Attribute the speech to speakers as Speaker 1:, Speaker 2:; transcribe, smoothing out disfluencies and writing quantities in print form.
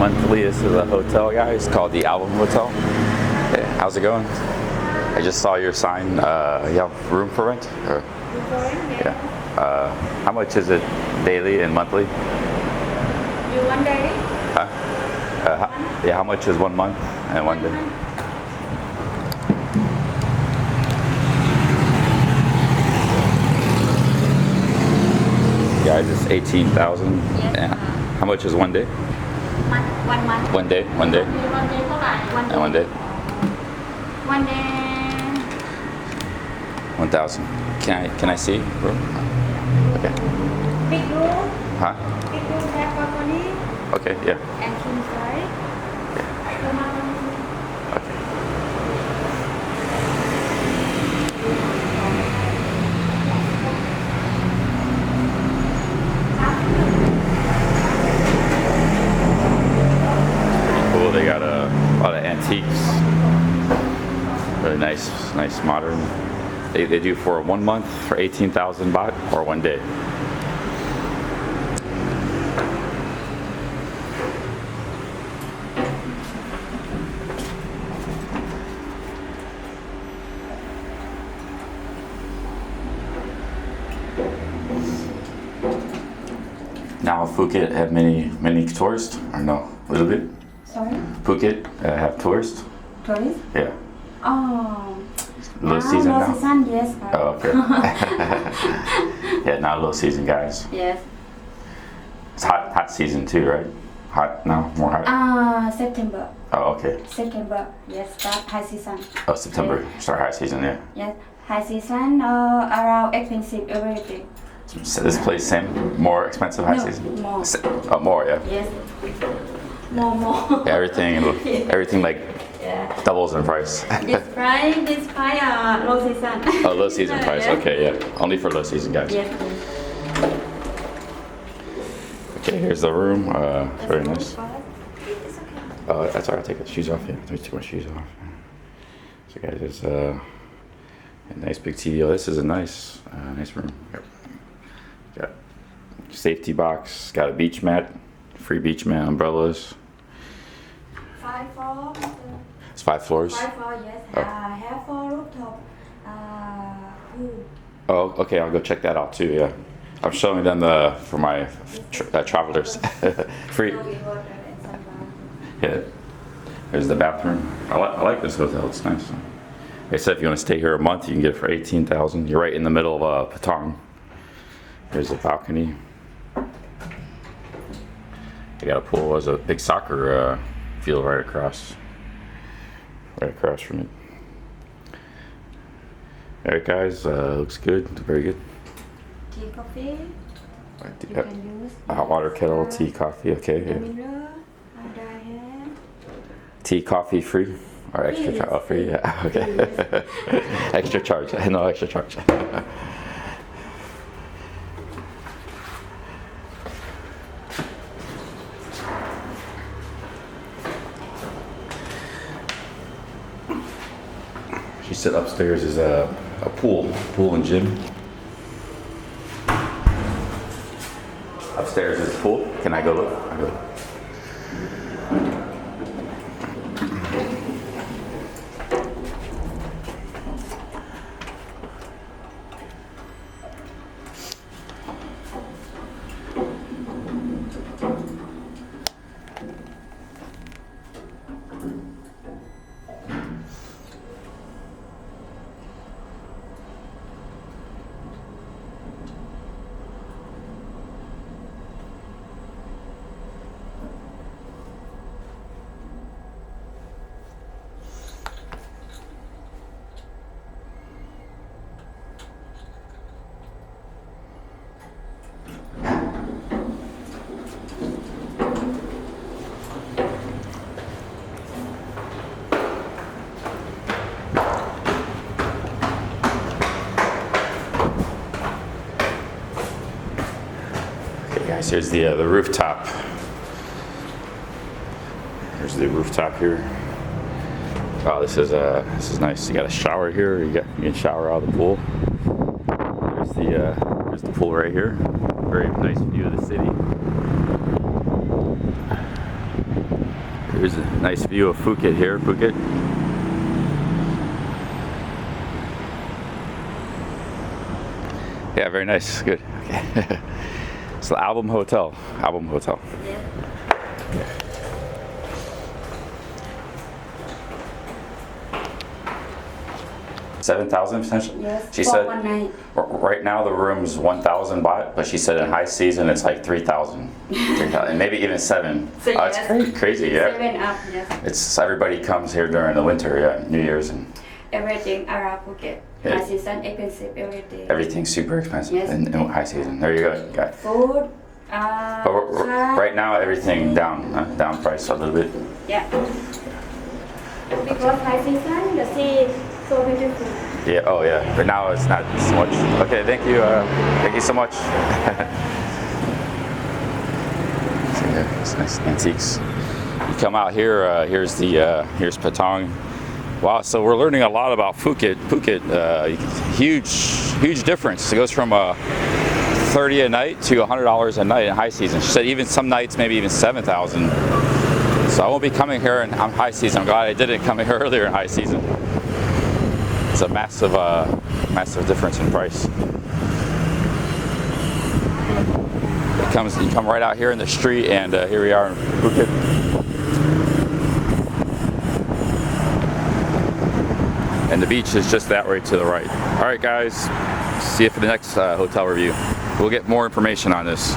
Speaker 1: monthly. This is a hotel, guys, called the Album Hotel. Hey, how's it going? I just saw your sign. You have room for rent? Or? Yeah. How much is it daily and monthly?
Speaker 2: You want daily?
Speaker 1: Yeah, how much is 1 month and 1 day? Guys, it's 18,000.
Speaker 2: Yes.
Speaker 1: Yeah. How much is 1 day?
Speaker 2: 1 month.
Speaker 1: 1 day, 1 day,
Speaker 2: One day ท่าไหร่
Speaker 1: and 1 day.
Speaker 2: One day.
Speaker 1: 1,000. Can I see room? Okay.
Speaker 2: Big room.
Speaker 1: Huh?
Speaker 2: Big room have balcony
Speaker 1: Okay. Yeah.
Speaker 2: and king size.
Speaker 1: Okay. Cool. They got a lot of antiques. Really nice, modern. They do for 1 month for 18,000 baht or 1 day. Now Phuket have many tourists or no? A little bit.
Speaker 2: Sorry.
Speaker 1: Phuket have tourists.
Speaker 2: Tourist.
Speaker 1: Yeah.
Speaker 2: Oh.
Speaker 1: Low season
Speaker 2: low
Speaker 1: now.
Speaker 2: season, yes.
Speaker 1: Oh, okay. Yeah, now low season, guys.
Speaker 2: Yes.
Speaker 1: It's hot season too, right? Hot now, more hot.
Speaker 2: September.
Speaker 1: Oh, okay.
Speaker 2: September. Yes, start high season.
Speaker 1: Oh, September. Start high season, yeah.
Speaker 2: Yes. High season. Around expensive everything.
Speaker 1: So this place same, more expensive high
Speaker 2: No,
Speaker 1: season.
Speaker 2: more.
Speaker 1: Oh, more, yeah.
Speaker 2: Yes. More.
Speaker 1: Yeah, everything like
Speaker 2: Yeah.
Speaker 1: doubles in price.
Speaker 2: This price, low season.
Speaker 1: Oh, low season price.
Speaker 2: Yes.
Speaker 1: Okay, yeah. Only for low season, guys.
Speaker 2: Yes.
Speaker 1: Okay, here's the room. Very nice.
Speaker 2: It's okay.
Speaker 1: That's alright. I'll take the shoes off. Yeah, let me take my shoes off. So, guys, there's a nice big TV. Oh, this is a nice room. Got safety box. Got a beach mat. Free beach mat. Umbrellas.
Speaker 2: 5 floor.
Speaker 1: It's 5 floors.
Speaker 2: 5 floor, yes.
Speaker 1: Oh.
Speaker 2: Have 4 rooftop. Pool.
Speaker 1: Oh, okay. I'll go check that out too. Yeah, I'm showing them for my travelers. Free.
Speaker 2: Water and some bar.
Speaker 1: Yeah. There's the bathroom. I like this hotel. It's nice. They said if you want to stay here a month, you can get it for 18,000. You're right in the middle of Patong. There's the balcony. They got a pool. There's a big soccer field right across from it. All right, guys. Looks good. Very good.
Speaker 2: Tea, coffee. You
Speaker 1: Yep.
Speaker 2: can use.
Speaker 1: A hot water kettle, tea, coffee. Okay.
Speaker 2: The
Speaker 1: Yeah.
Speaker 2: mirror. Dry hair.
Speaker 1: Tea, coffee, free or extra
Speaker 2: Free,
Speaker 1: charge? Oh, free.
Speaker 2: free.
Speaker 1: Yeah. Okay. Extra charge. No extra charge. She said upstairs is a pool and gym. Upstairs is a pool. Can I go look? I'll go look. Guys, here's the rooftop. Here's the rooftop here. Wow, this is nice. You got a shower here. You can shower out of the pool. There's the pool right here. Very nice view of the city. Here's a nice view of Phuket here, Phuket. Yeah, very nice, good. Okay. It's the Album Hotel. Album Hotel.
Speaker 2: Yes.
Speaker 1: 7,000 potentially?
Speaker 2: Yes.
Speaker 1: She
Speaker 2: for
Speaker 1: said
Speaker 2: one night.
Speaker 1: right now the room's 1,000 baht, but she said in high season it's like 3,000. 3,000, and maybe even 7.
Speaker 2: So
Speaker 1: It's
Speaker 2: yes.
Speaker 1: crazy, yeah.
Speaker 2: 7 up, yes.
Speaker 1: It's everybody comes here during the winter, yeah, New Year's, and
Speaker 2: Everything around Phuket.
Speaker 1: Yeah.
Speaker 2: High season, expensive everything.
Speaker 1: everything's super expensive
Speaker 2: Yes.
Speaker 1: in high season. There you go. Got it.
Speaker 2: Food,
Speaker 1: But
Speaker 2: car,
Speaker 1: right now everything down price a little bit.
Speaker 2: Yeah. Because high season, the sea is so beautiful.
Speaker 1: Yeah. Oh yeah. But now it's not so much. Okay. Thank you. Thank you so much. So, yeah, it's nice antiques. You come out here. Here's Patong. Wow. So we're learning a lot about Phuket. Phuket, huge difference. It goes from $30 a night to $100 a night in high season. She said even some nights maybe even 7,000. So I won't be coming here on high season. I'm glad I didn't come here earlier in high season. It's a massive difference in price. You come right out here in the street, and here we are in Phuket. And the beach is just that way to the right. All right, guys. See you for the next hotel review. We'll get more information on this.